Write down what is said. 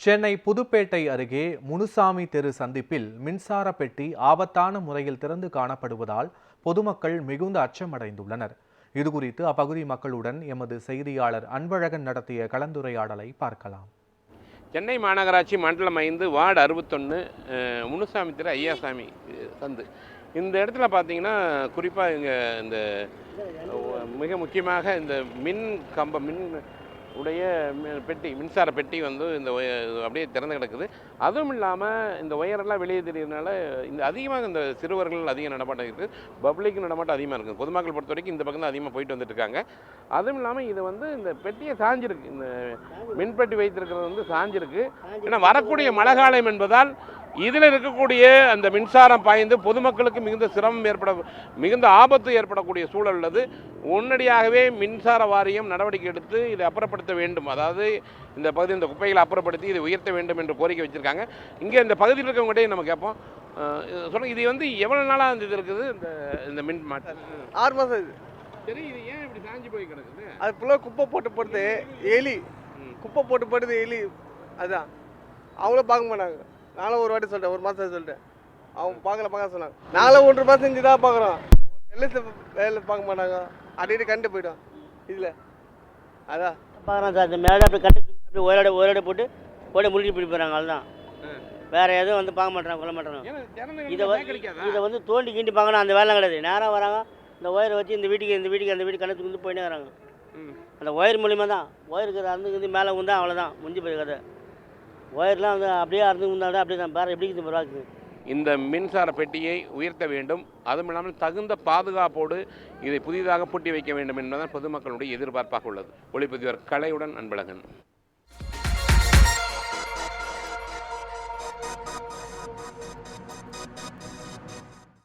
சென்னை புதுப்பேட்டை அருகே முனுசாமி தெரு சந்திப்பில் மின்சார பெட்டி ஆபத்தான முறையில் திறந்து காணப்படுவதால் பொதுமக்கள் மிகுந்த அச்சமடைந்துள்ளனர். இதுகுறித்து அப்பகுதி மக்களுடன் எமது செய்தியாளர் அன்பழகன் நடத்திய கலந்துரையாடலை பார்க்கலாம். சென்னை மாநகராட்சி மண்டலம் 5 வார்டு 61 முனுசாமி தெரு ஐயாசாமி சந்து. இந்த இடத்துல பார்த்தீங்கன்னா குறிப்பாக இங்கே இந்த மிக முக்கியமாக இந்த மின் உடைய பெட்டி மின்சார பெட்டி வந்து இந்த அப்படியே திறந்து கிடக்குது. அதுவும் இல்லாமல் இந்த ஒயரெல்லாம் வெளியே தெரியறதுனால இந்த அதிகமாக இந்த சிறுவர்கள் அதிக நடமாட்டம் இருக்குது, பப்ளிக் நடமாட்டம் அதிகமாக இருக்குது. பொதுமக்கள் பொறுத்த வரைக்கும் இந்த பக்கம் தான் அதிகமாக போயிட்டு வந்துட்டு இருக்காங்க. அதுவும் இல்லாமல் இது வந்து இந்த பெட்டியை சாஞ்சிருக்கு, இந்த மின்பெட்டி வைத்திருக்கிறது வந்து சாஞ்சிருக்கு. ஏன்னா வரக்கூடிய மழைக்காலம் என்பதால் இதில் இருக்கக்கூடிய அந்த மின்சாரம் பாய்ந்து பொதுமக்களுக்கு மிகுந்த ஆபத்து ஏற்படக்கூடிய சூழல் உள்ளது. உடனடியாகவே மின்சார வாரியம் நடவடிக்கை எடுத்து இதை அப்புறப்படுத்த வேண்டும். அதாவது இந்த பகுதி இந்த குப்பைகளை அப்புறப்படுத்தி இதை உயர்த்த வேண்டும் என்று கோரிக்கை வச்சுருக்காங்க. இங்கே இந்த பகுதியில் இருக்கவங்ககிட்டே நம்ம கேட்போம். சொல்லுங்கள், இது வந்து எவ்வளோ நாளாக இந்த இது இருக்குது? இந்த மின் மாற்றம் 6 மாதம் இது. சரி, இது ஏன் இப்படி சாஞ்சு போய் கிடக்குது? அது ஃபுல்லாக குப்பை போட்டு எலி குப்பை போட்டு எலி. அதுதான் அவங்களும் பார்க்க மாட்டாங்க. நானும் ஒரு வாட்டி சொல்லிட்டேன், 1 மாதம் சொல்லிட்டேன். அவங்க பார்க்க சொன்னாங்க. நாங்களும் 1 மாதம் செஞ்சு தான் பார்க்குறோம். வேலை பார்க்க மாட்டாங்க, அடிக்கடி கண்டு போய்ட்டோம். இதில் அதான் பார்க்குறோம் சார். இந்த மேலே அப்படி கண்டு அப்படி ஓரோட போட்டு முடிஞ்சு போய் போகிறாங்க. அதுதான், வேறு எதுவும் வந்து பார்க்க மாட்டேறாங்க, கொல்ல மாட்டேறாங்க. இதை வந்து தோண்டி கிண்டி பார்க்கணும், அந்த வேலை கிடையாது. நேராக வராங்க, இந்த ஒயரை வச்சு இந்த வீட்டுக்கு அந்த வீட்டுக்கு கணக்கு வந்து போயிட்டே வராங்க. அந்த ஒயர் மூலிமா தான் ஒயருக்கு அருந்து மேலே உந்தா, அவ்வளோதான் முடிஞ்சு போயிருக்காது. ஒயர்லாம் வந்து அப்படியே அருந்து உந்தாலும் அப்படியே தான் வேறு எப்படி இருக்குது. இந்த மின்சார பெட்டியை உயர்த்த வேண்டும், அதுவும் இல்லாமல் தகுந்த பாதுகாப்போடு இதை புதிதாக பூட்டி வைக்க வேண்டும் என்பதுதான் பொதுமக்களுடைய எதிர்பார்ப்பாக உள்ளது. ஒளிப்பதிவர் கலையுடன் அன்பழகன்.